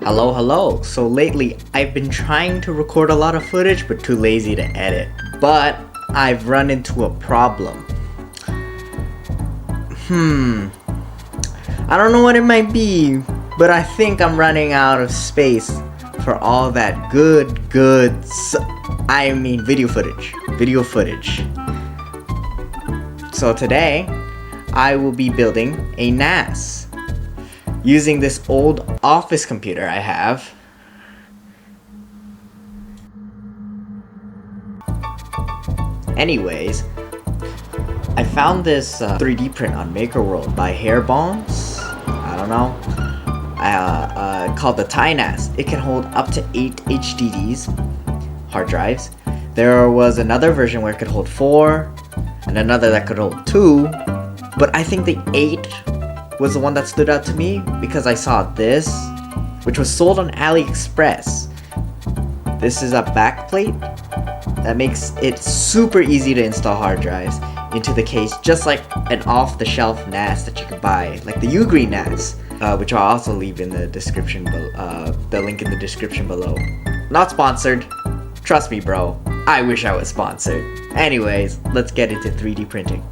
Hello. So lately, I've been trying to record a lot of footage, but too lazy to edit. But I've run into a problem. I don't know what it might be, but I think I'm running out of space for all that video footage. Video footage. So today, I will be building a NAS using this old office computer I have. Anyways, I found this 3D print on MakerWorld by Hairbones. I don't know. Called the NAS. It can hold up to 8 HDDs, hard drives. There was another version where it could hold 4, and another that could hold 2. But I think the 8 was the one that stood out to me because I saw this, which was sold on AliExpress. This is a backplate that makes it super easy to install hard drives into the case, just like an off-the-shelf NAS that you could buy, like the Ugreen NAS, which I'll also leave in the description, the link in the description below. Not sponsored. Trust me, bro. I wish I was sponsored. Anyways, let's get into 3D printing.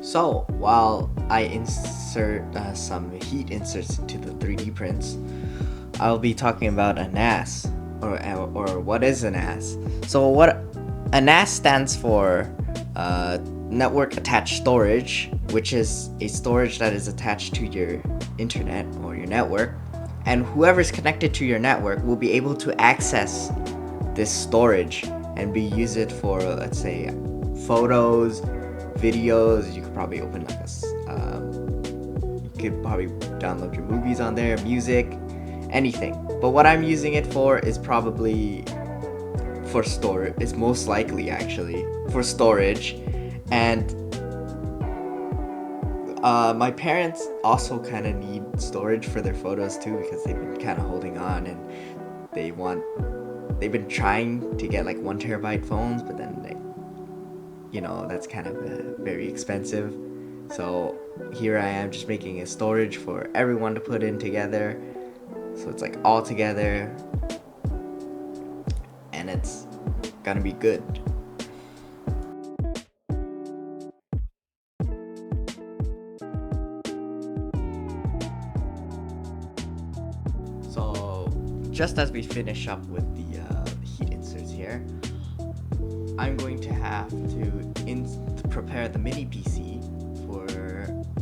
So, while I insert some heat inserts into the 3D prints, I'll be talking about a NAS, or what is a NAS. So what a NAS stands for, Network Attached Storage, which is a storage that is attached to your internet or your network, and whoever's connected to your network will be able to access this storage and use it for, let's say, photos, videos. You could probably open like you could probably download your movies on there, music, anything. But what I'm using it for is probably for storage. It's most likely actually for storage. And my parents also kind of need storage for their photos too, because they've been kind of holding on, and they've been trying to get like 1 terabyte phones, but then that's kind of very expensive. So here I am just making a storage for everyone to put in together, so it's like all together, and it's gonna be good. So just as we finish up with the heat inserts here, I'm going to have to prepare the mini PC for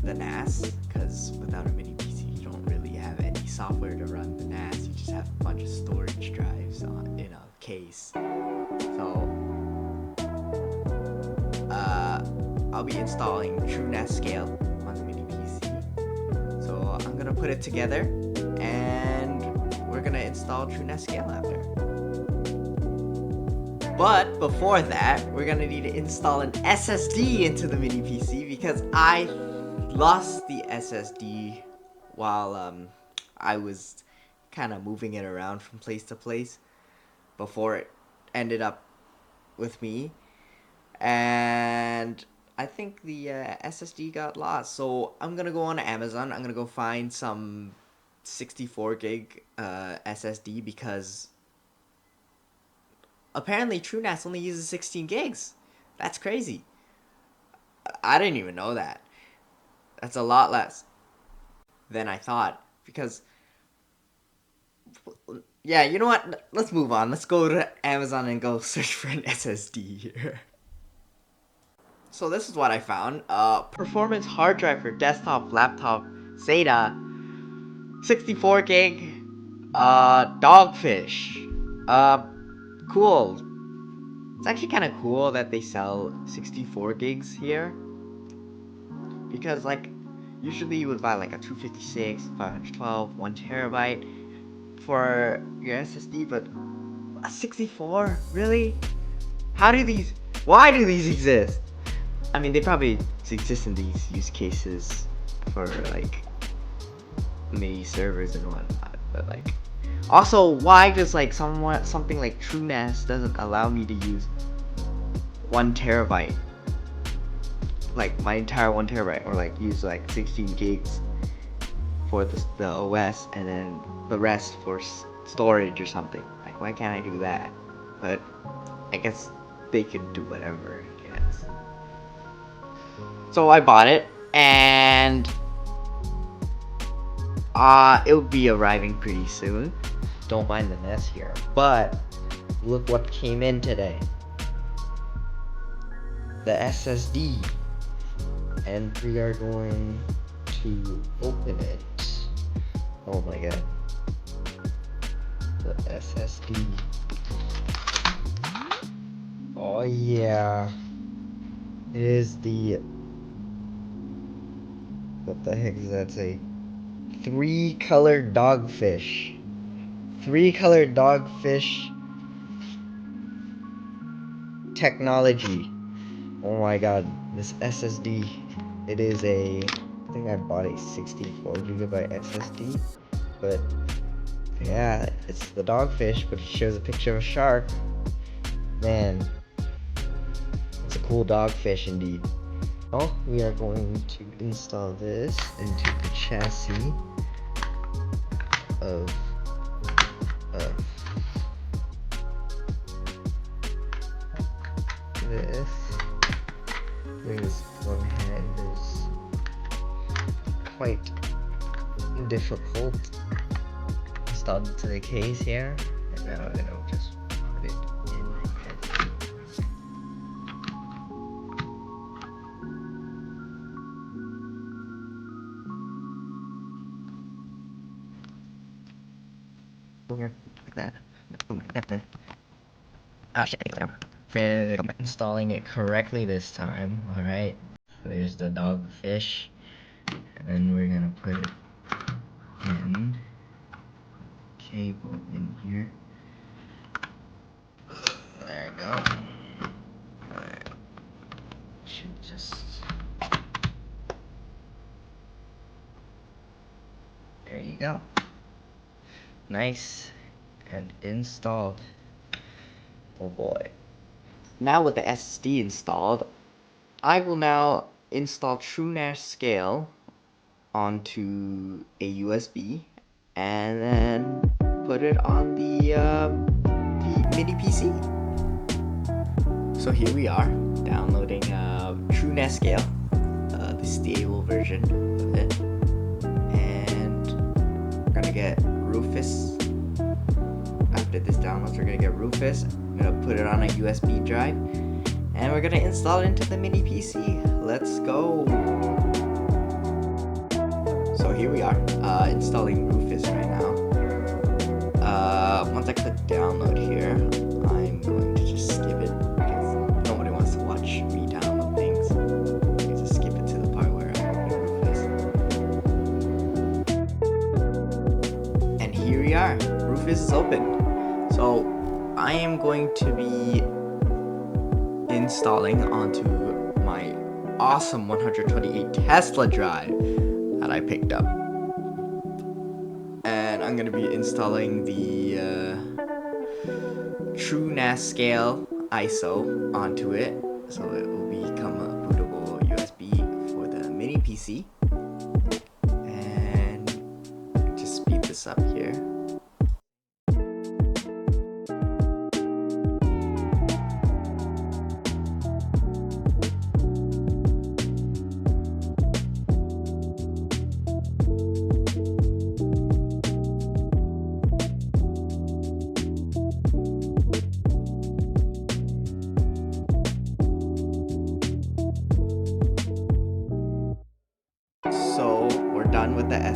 the NAS, because without a mini PC you don't really have any software to run the NAS. You just have a bunch of storage drives in a case. So I'll be installing TrueNAS Scale on the mini PC. So I'm gonna put it together, and we're gonna install TrueNAS Scale after. But before that, we're gonna need to install an SSD into the mini PC, because I lost the SSD while I was kind of moving it around from place to place before it ended up with me, and I think the SSD got lost. So I'm gonna go on Amazon. I'm gonna go find some 64 gig SSD, because apparently TrueNAS only uses 16 gigs. That's crazy. I didn't even know that. That's a lot less than I thought. Because, yeah, you know what? Let's move on. Let's go to Amazon and go search for an SSD here. So this is what I found. Performance hard drive for desktop, laptop, SATA, 64 gig, Dogfish. Cool. It's actually kind of cool that they sell 64 gigs here. Because, like, usually you would buy like a 256, 512, 1 terabyte for your SSD, but a 64? Really? Why do these exist? I mean, they probably exist in these use cases for, like, mini servers and whatnot, but, like, also, why does, like, something like TrueNAS doesn't allow me to use 1 terabyte? Like, my entire 1 terabyte, or, like, use, like, 16 gigs for the OS, and then the rest for storage or something. Like, why can't I do that? But, I guess they could do whatever, I guess. So I bought it, and it'll be arriving pretty soon. Don't mind the mess here, but look what came in today. The SSD, and we are going to open it. Oh my god. The SSD. Oh yeah. It is the... What the heck does that say? 3-color Dogfish. 3-color Dogfish technology. Oh my god, this SSD. It is I think I bought a 64 gigabyte SSD, but yeah, it's the Dogfish, but it shows a picture of a shark. Man, it's a cool Dogfish indeed. Oh, we are going to install this into the chassis of this. This one hand is quite difficult. Installed into the case here, and now I'm gonna just put it in. Like that. Installing it correctly this time. Alright. There's the Dogfish. And then we're gonna put it in. Cable in here. There we go. Alright. Should just... There you go. Nice and installed. Oh boy. Now with the SSD installed, I will now install TrueNAS Scale onto a USB and then put it on the mini PC. So here we are, downloading TrueNAS Scale, the stable version of it, and we're gonna get Rufus. After this downloads, we're gonna get Rufus. I'm gonna put it on a USB drive, and we're gonna install it into the mini PC. Let's go. So here we are, installing Rufus right now. Once I click download here, I'm going to just skip it because nobody wants to watch me download things. I'm going to skip it to the part where I open Rufus. And here we are, Rufus is open. So I am going to be installing onto my awesome 128 Tesla drive that I picked up. And I'm going to be installing the TrueNAS Scale ISO onto it. So it will become a bootable USB for the mini PC. And just speed this up here.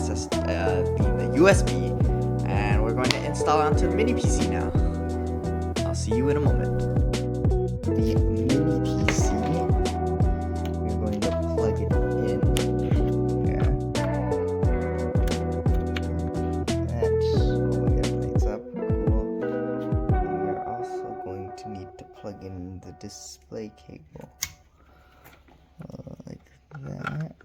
the USB, and we're going to install it onto the mini PC now. I'll see you in a moment. The mini PC, we're going to plug it in here. We got lights up, cool. We're also going to need to plug in the display cable, like that.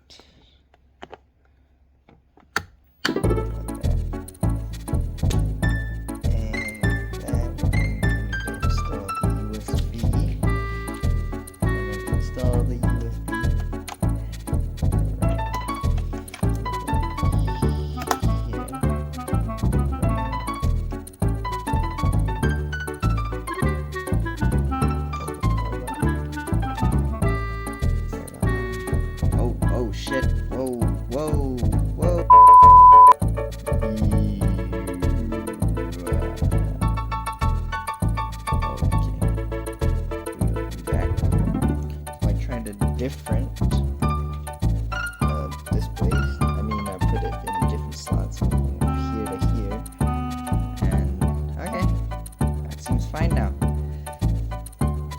Shit. Whoa. Okay. I tried a different displays. I put it in different slots from here to here. And okay. That seems fine now.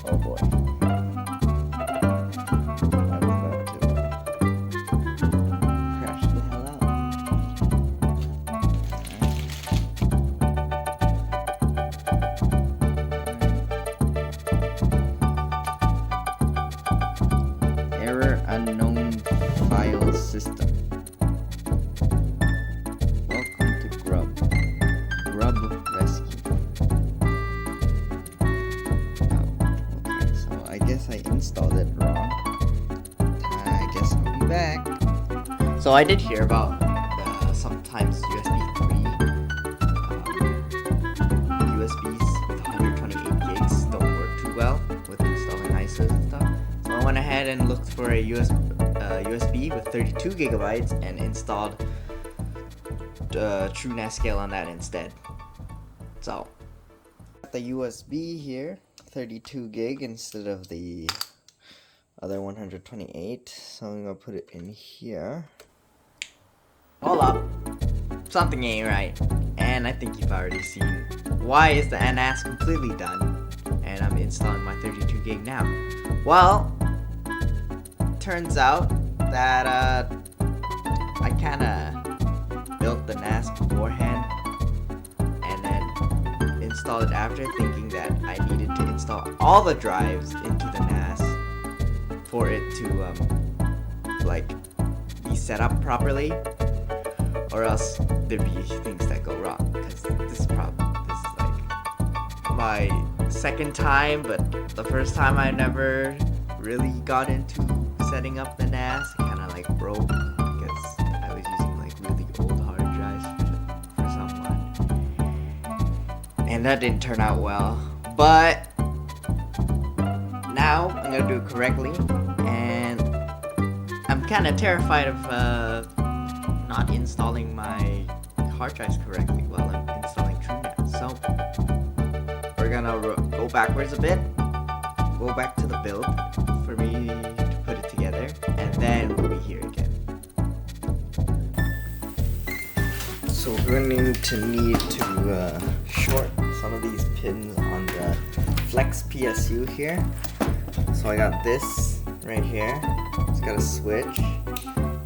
Oh boy. Unknown file system. Welcome to Grub Rescue. Oh, okay, so I guess I installed it wrong. I guess I'll be back. So I did hear about sometimes USB 3 USBs with 128 gigs don't work too well with installing ISOs and stuff. I went ahead and looked for a USB with 32 gigabytes and installed true NAS scale on that instead. So, got the USB here, 32 gig instead of the other 128. So I'm gonna put it in here. Hold up, something ain't right, and I think you've already seen. Why is the NAS completely done, and I'm installing my 32 gig now? Well, turns out that I kinda built the NAS beforehand and then installed it after, thinking that I needed to install all the drives into the NAS for it to like be set up properly, or else there'd be things that go wrong. Because this is like my second time, but the first time I never really got into setting up the NAS. It kind of like broke because I was using like really old hard drives for someone, and that didn't turn out well. But now I'm gonna do it correctly, and I'm kind of terrified of not installing my hard drives correctly while I'm installing TrueNAS. So we're gonna go backwards a bit, go back to the build for me to put it together, and then we'll be here again. So we're going to need to short some of these pins on the Flex PSU here. So I got this right here. It's got a switch,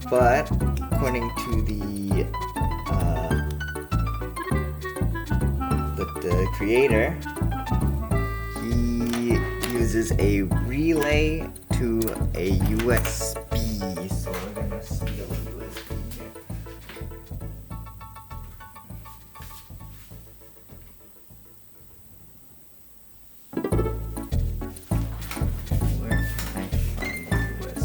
but according to the creator, uses a relay to a USB, so we're gonna steal a USB here. Where can I find the USB?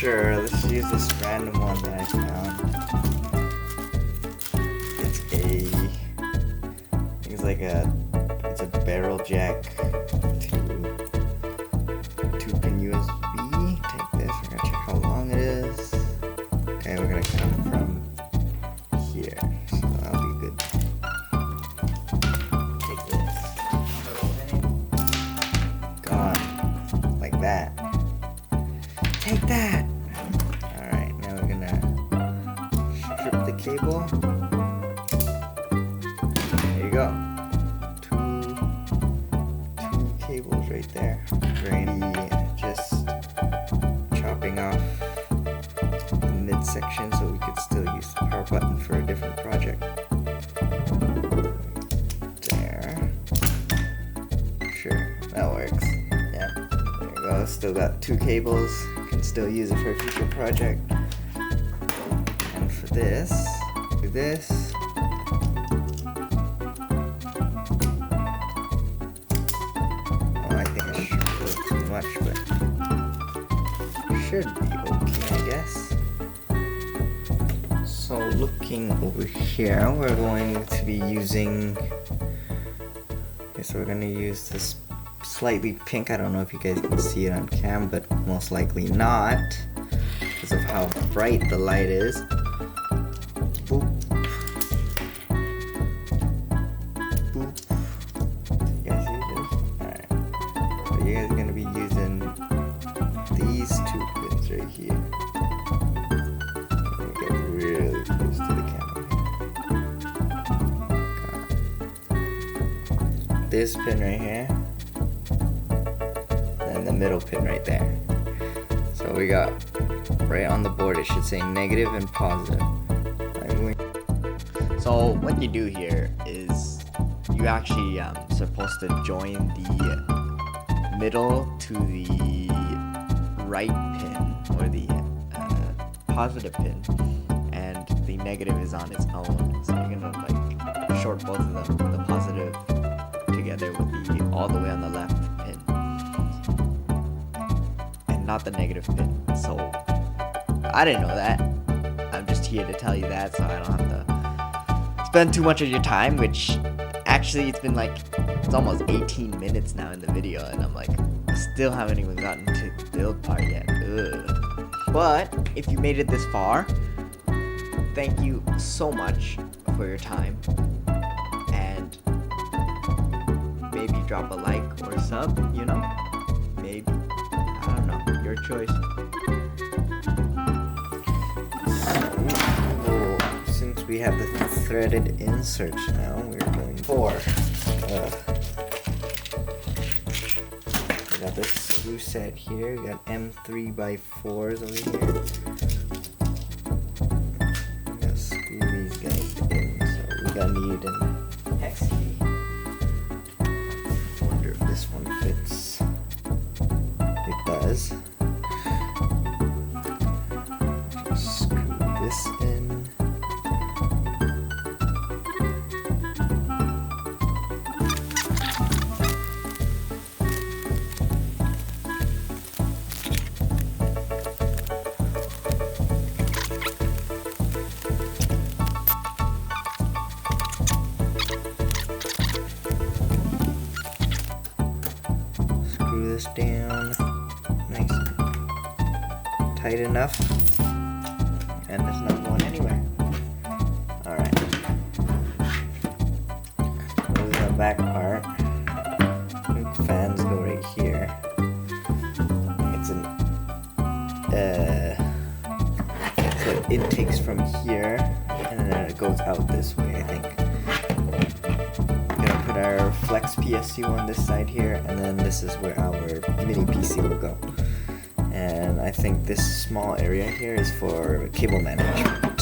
Sure, let's use this random one that I found. It's a barrel jack to 2-pin USB. Take this, we're gonna check how long it is. Okay, we're gonna count from right there. Just chopping off the midsection so we could still use the power button for a different project. There. Sure, that works. Yeah, there we go. Still got 2 cables. Can still use it for a future project. And for this, do this. Much, but should be okay, I guess. So looking over here, we're going to be using, okay, so we're going to use this slightly pink. I don't know if you guys can see it on cam, but most likely not because of how bright the light is. Boop. Boop. You guys see this? Alright. So you guys are going to be using these 2 pins right here. I'm going to get really close to the camera here. This pin right here. And the middle pin right there. So we got right on the board, it should say negative and positive. So what you do here is you actually supposed to join the middle to the right pin, or the positive pin, and the negative is on its own. So you're gonna like short both of them, the positive together with the all the way on the left pin, and not the negative pin. So I didn't know that. I'm just here to tell you that, so I don't have to spend too much of your time, which actually it's been like, it's almost 18 minutes now in the video, and I'm like, I still haven't even gotten to the build part yet. Ugh. But if you made it this far, thank you so much for your time, and maybe drop a like or sub, you know, maybe, I don't know, your choice. Since we have the threaded inserts now, we're going for we got this screw set here. We got M3x4s over here. We gotta screw these guys in, so we gotta need an hex key. I wonder if this one fits. It does. Just screw this in. This down nice and tight enough, and it's not going anywhere. Alright, this is the back part. The fans go right here. It's an so it intakes from here, and then it goes out this way, I think. Put our flex PSU on this side here, and then this is where our mini PC will go. And I think this small area here is for cable management.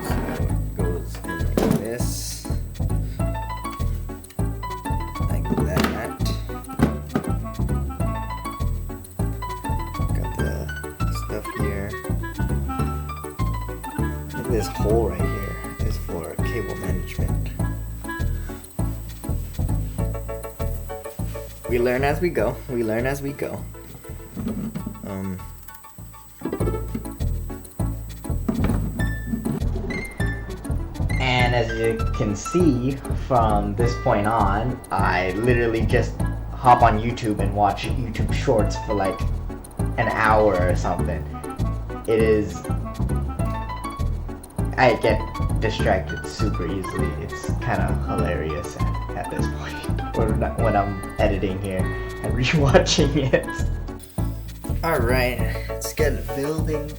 So it goes in like this, like that. Got the stuff here. Look at this hole right here. For cable management. We learn as we go. We learn as we go. And as you can see from this point on, I literally just hop on YouTube and watch YouTube shorts for like an hour or something. It is, I get distracted super easily. It's kind of hilarious at this point when I'm editing here and rewatching it. Alright, let's get building.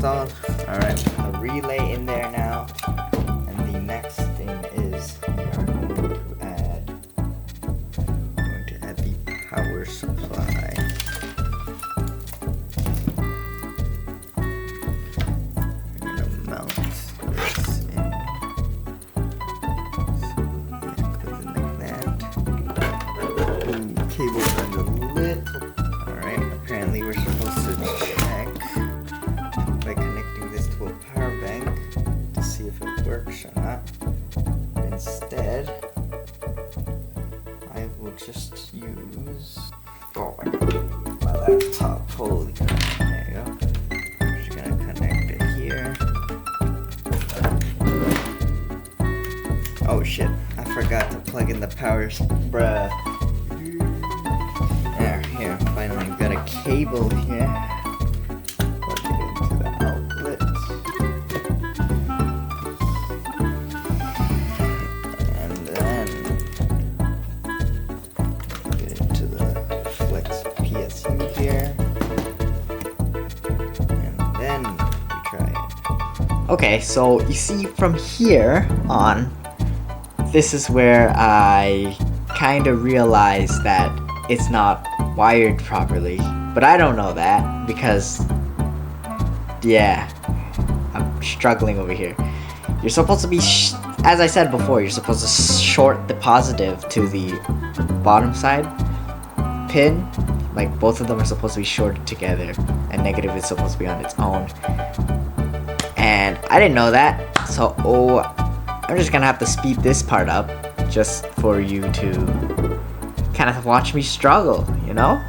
installed. Alright, a relay in there now. And the next thing is we are going to add the power supply. We're gonna mount this in. Cables are lit. Alright, apparently we're supposed to check by connecting this to a power bank to see if it works or not. Instead, I will just use... Oh my god, my laptop. Holy crap. There you go. I'm just gonna connect it here. Oh shit, I forgot to plug in the power... Bruh. Here, finally got a cable here. Plug it into the outlet. And then get it into the flex PSU here. And then we try it. Okay, so you see from here on, this is where I kind of realized that it's not wired properly, but I don't know that because yeah, I'm struggling over here. You're supposed to be as I said before, you're supposed to short the positive to the bottom side pin, like both of them are supposed to be shorted together, and negative is supposed to be on its own, and I didn't know that, so I'm just gonna have to speed this part up just for you to kind of watch me struggle, you know?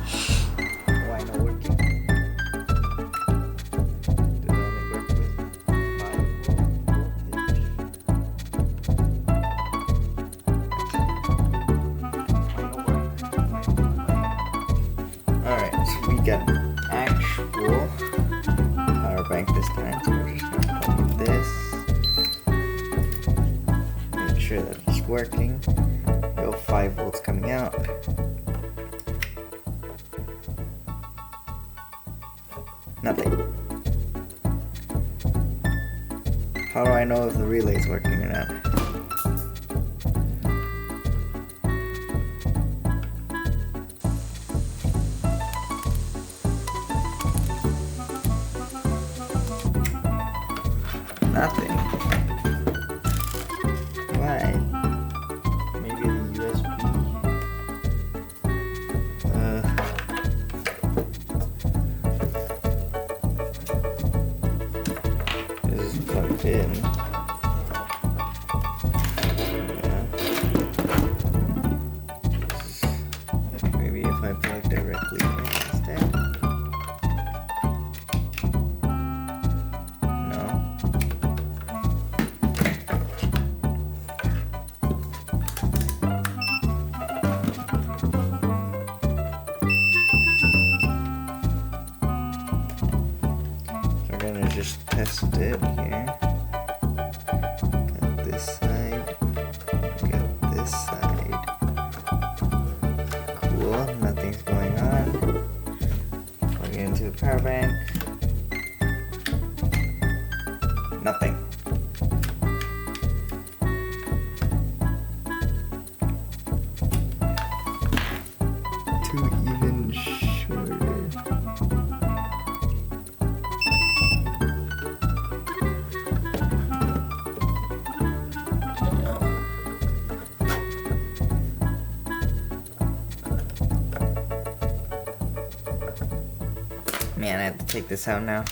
Why not working? Does it only work with 5 voltage? Alright, so we got an actual power bank this time, so we're just gonna plug this. Make sure that it's working. 5 volts coming out. Nothing. How do I know if the relay is working or not? Nothing. Why? In. Maybe if I plug directly instead. No. So we're gonna just test it here. Nothing's going on. Plug it into the power bank. Nothing. Too even shorter. Man, I have to take this out now.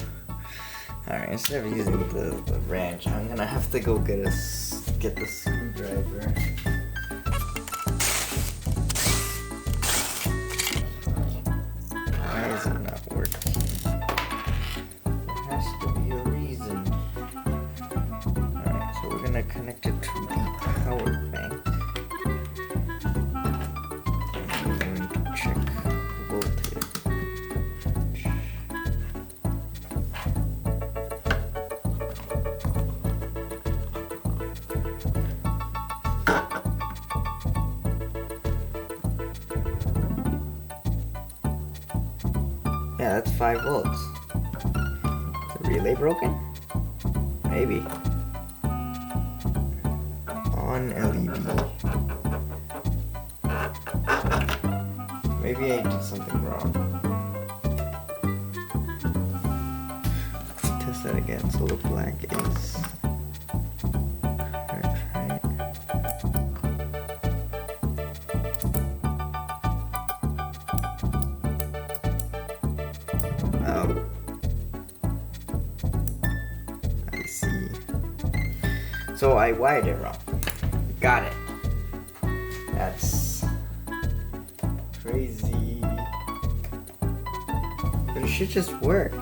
Alright, instead of using the wrench, I'm gonna have to go get the screwdriver. Why is it not working? There has to be a reason. Alright, so we're gonna connect it to the power bank. I'm going to check voltage. Yeah, that's 5 volts. The relay broken? Maybe. On LED. Maybe I did something wrong. Let's test that again. So the black is correct, right? Oh. I see. So I wired it wrong. Got it. That's crazy. But it should just work.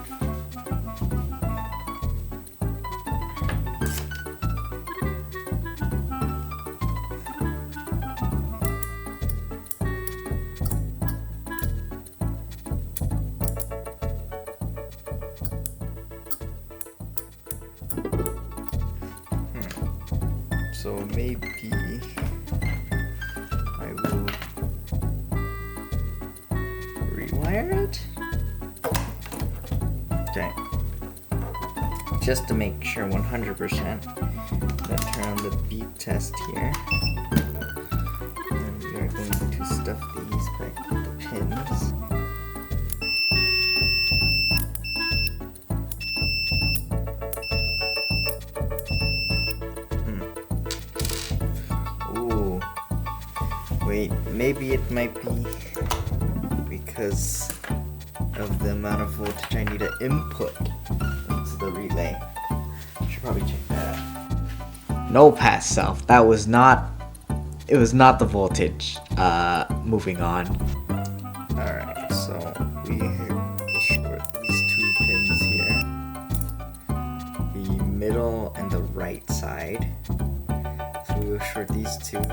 So maybe I will rewire it? Okay. Just to make sure 100%, let's turn on the beep test here. And we are going to stuff these back with the pins. Wait, maybe it might be because of the amount of voltage I need to input into the relay. Should probably check that out. No, past self. That was not. It was not the voltage. Moving on. Alright, so we will short these two pins here. The middle and the right side. So we will short these two.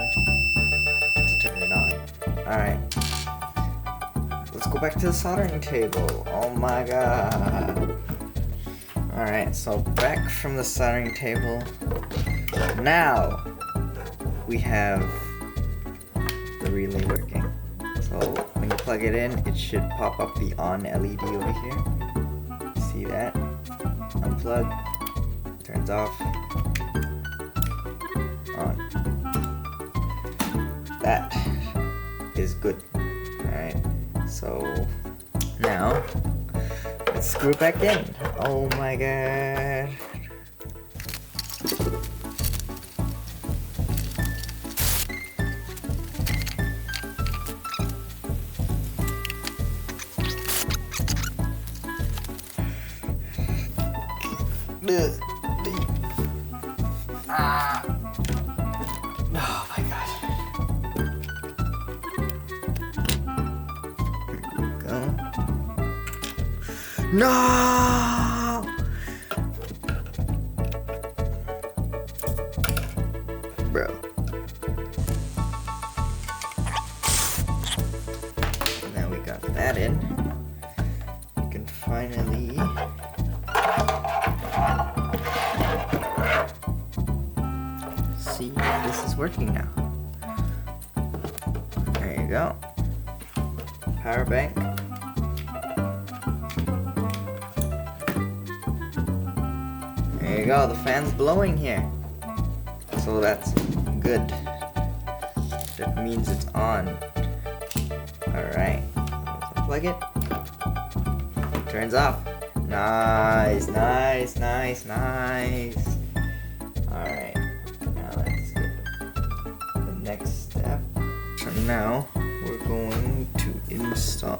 Turn it on. Alright. Let's go back to the soldering table. Oh my god. Alright, so back from the soldering table. Now we have the relay working. So when you plug it in, it should pop up the on LED over here. See that? Unplug. Turns off. On. That is good. Alright, so now let's screw it back in. Oh my god. Oh my god. No! Bro. Now we got that in. We can finally see if this is working now. There you go. Power bank. There you go, the fan's blowing here. So that's good. That means it's on. Alright. Let's unplug it. Turns off. Nice, nice, nice, nice. Alright. Now let's get the next step. So now we're going to install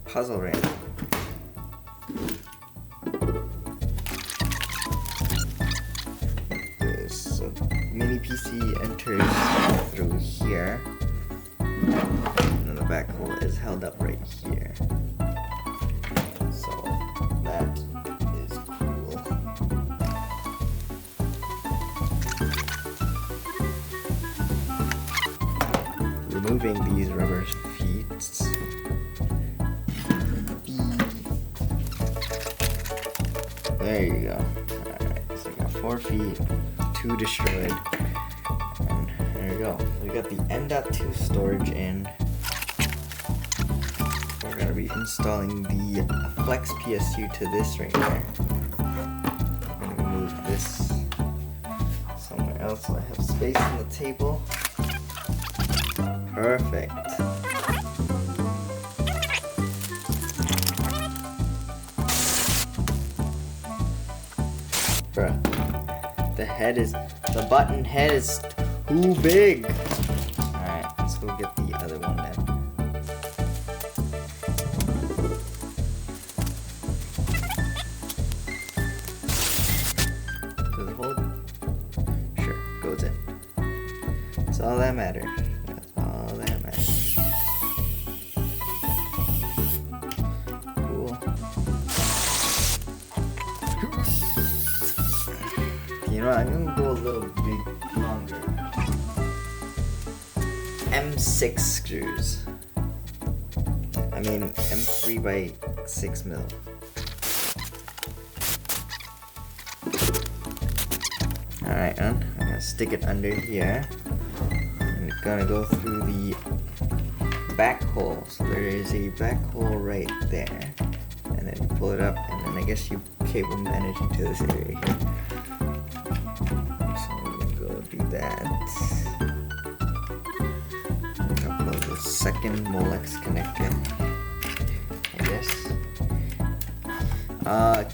puzzle ring. This mini PC enters through here, and then the back hole is held up right here. So that is cool. Removing these rubber feet There you go. Alright, so we got 4 feet, 2 destroyed. And there we go. We got the M.2 storage in. We're gonna be installing the Flex PSU to this right here. I'm gonna move this somewhere else so I have space on the table. Perfect. Bruh. The button head is too big. Alright, let's go get the other one then. Does it hold? Sure, goes in. That's all that matters. That's all that matters. Cool. You know what, I'm gonna go a little bit longer. M6 screws. I mean M3 by 6 mil. Alright, I'm gonna stick it under here. I'm gonna go through the back hole. So there is a back hole right there. And then you pull it up, and then I guess you cable manage into this area here. So I'm gonna go do that. I'm gonna plug the second Molex connector, I guess.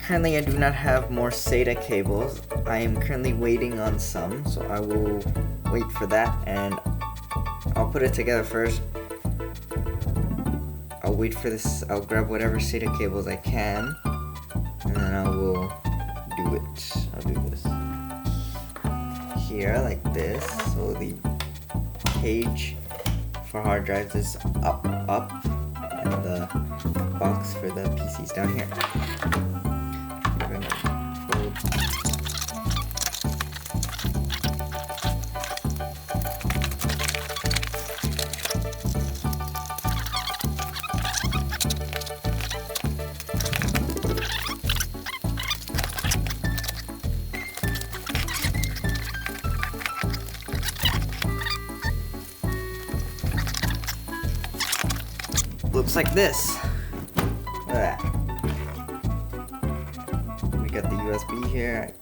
Currently I do not have more SATA cables. I am currently waiting on some, so I will wait for that and I'll put it together first. I'll wait for this, I'll grab whatever SATA cables I can, and then I will do it. I'll do this here like this, so the cage for hard drives is up, and the box for the PC's down here. We're gonna fold. Looks like this. Look at that. We got the USB here.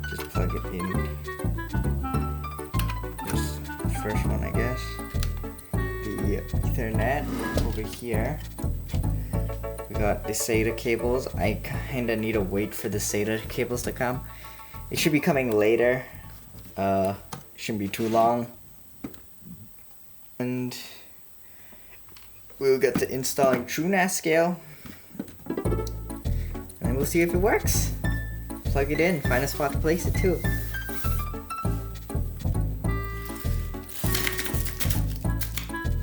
Just plug it in. This first one, I guess. The Ethernet over here. We got the SATA cables. I kinda need to wait for the SATA cables to come. It should be coming later. Shouldn't be too long. And we'll get to installing true NAS scale, and we'll see if it works. Plug it in, find a spot to place it too.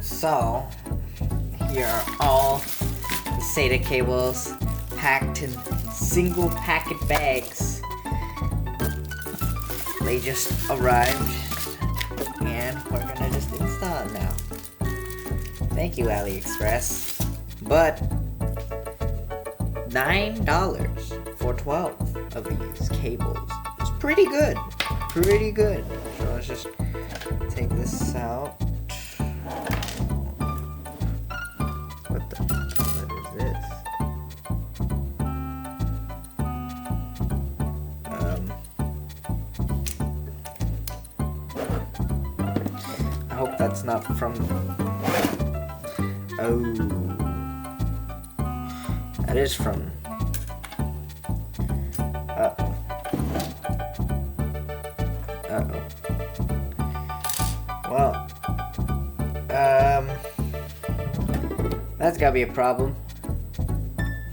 So, here are all the SATA cables packed in single packet bags. They just arrived, and we're gonna just install it now. Thank you, AliExpress. But $9 for 12 of these cables is pretty good. Pretty good. So let's just take this out. What is this? I hope that's not from. Oh, that is from. Uh-oh. Well, that's gotta be a problem.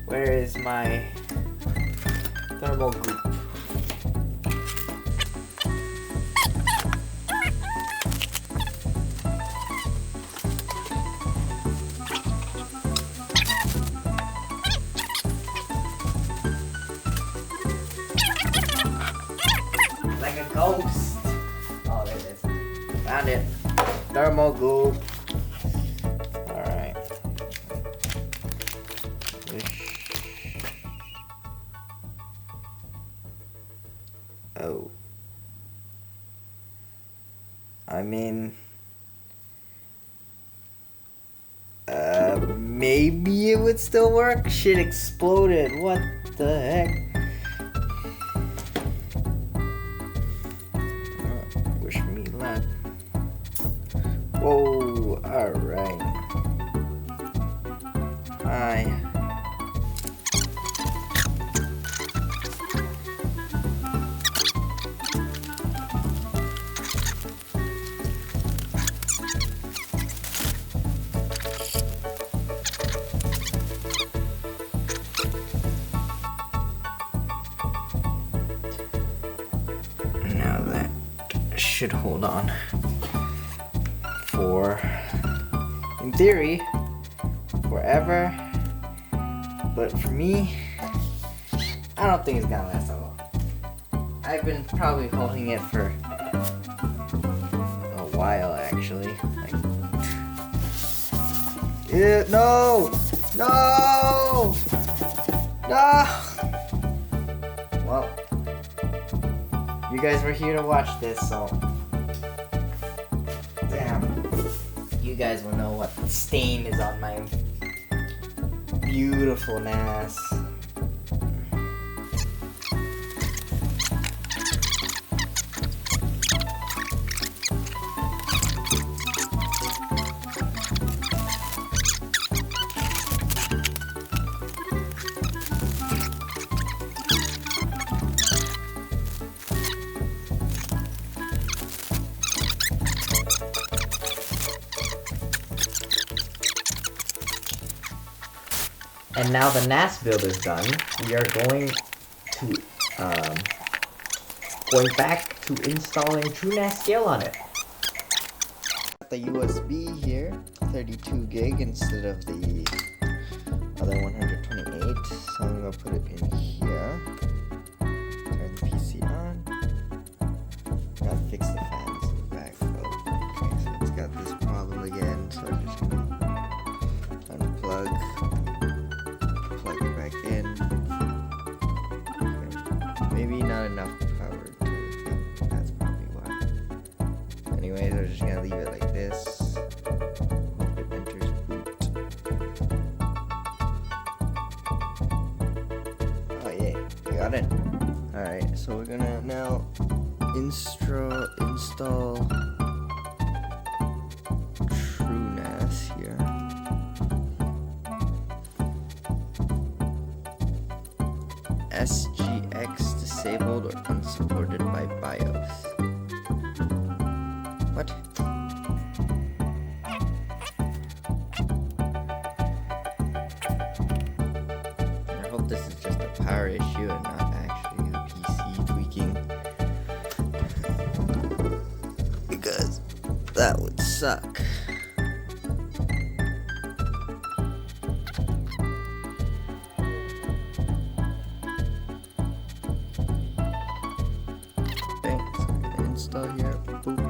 Where is my thermal group? Like a ghost. Oh, there it is. Found it. Thermal group. Alright. mean, maybe it would still work? Shit exploded. What the heck? Wish me luck. Whoa, alright. Hi. Now that should hold on for, in theory, forever. But for me, I don't think it's gonna last that long. I've been probably holding it for a while, actually. Like, no! No! No! Well, you guys were here to watch this, so damn. You guys will know what stain is on my beautiful NAS. And now the NAS build is done, we are going back to installing true NAS scale on it. Got the USB here, 32 gig instead of the other 128. So I'm gonna put it in here. Turn the PC on. Gotta fix the fans in the back though. Okay, so it's got this problem again. So I'm just gonna unplug. Plug it back in. Okay. Maybe not enough power to think that's probably why. Anyways, we're just gonna leave it like this. Hope it enters boot. Oh yeah, we got it. Alright, so we're gonna now install TrueNAS here. SGX disabled or unsupported by BIOS. What? I hope this is just a power issue and not actually the PC tweaking. Because that would suck. Install here. Boop.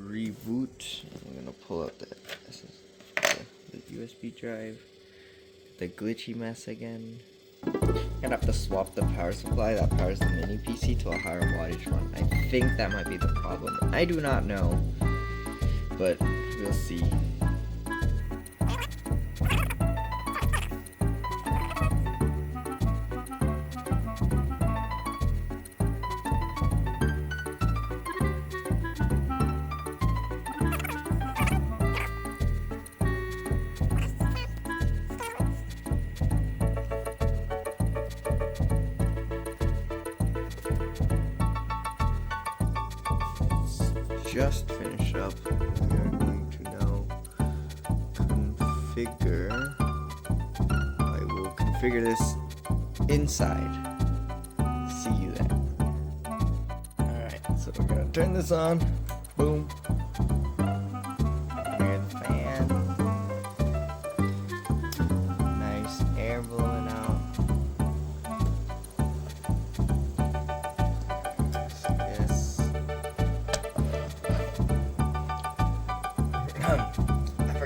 Reboot. I'm gonna pull out the USB drive. The glitchy mess again. Gonna have to swap the power supply that powers the mini PC to a higher wattage one. I think that might be the problem. I do not know, but we'll see. Just finish up. We are going to now configure. I will configure this inside. See you then. Alright, so we're gonna turn this on. Boom. Hear the fan. Nice air blowing out.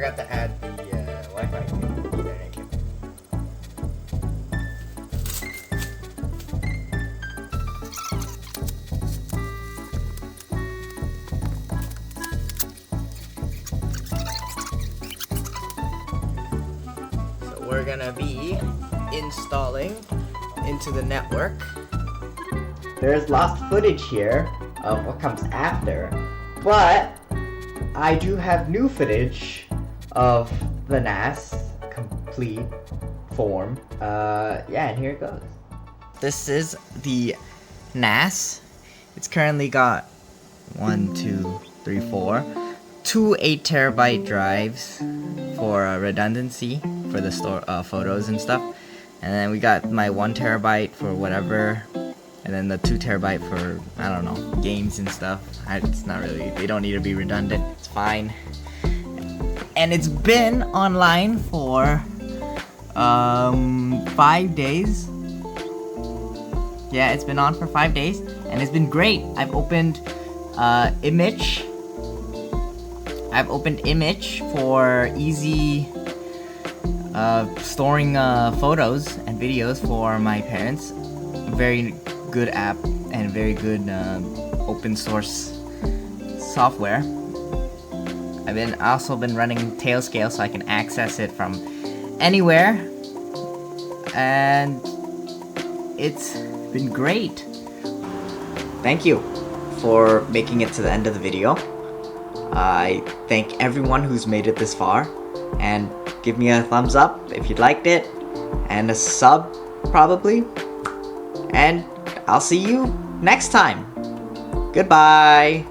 forgot to add the Wi-Fi Ethernet cable. So we're gonna be installing into the network. There's lost footage here of what comes after, but I do have new footage of the NAS complete form. Yeah, and here it goes. This is the NAS. It's currently got 1, 2, 3, 4, 2 8TB drives for redundancy for the store photos and stuff, and then we got my 1TB for whatever, and then the 2TB for, I don't know, games and stuff. It's not really, they don't need to be redundant, it's fine. And it's been online for 5 days. Yeah, it's been on for 5 days, and it's been great. I've opened Image. I've opened Image for easy storing photos and videos for my parents. Very good app and very good open source software. I've also been running Tailscale so I can access it from anywhere, and it's been great. Thank you for making it to the end of the video. I thank everyone who's made it this far, and give me a thumbs up if you liked it, and a sub probably, and I'll see you next time. Goodbye.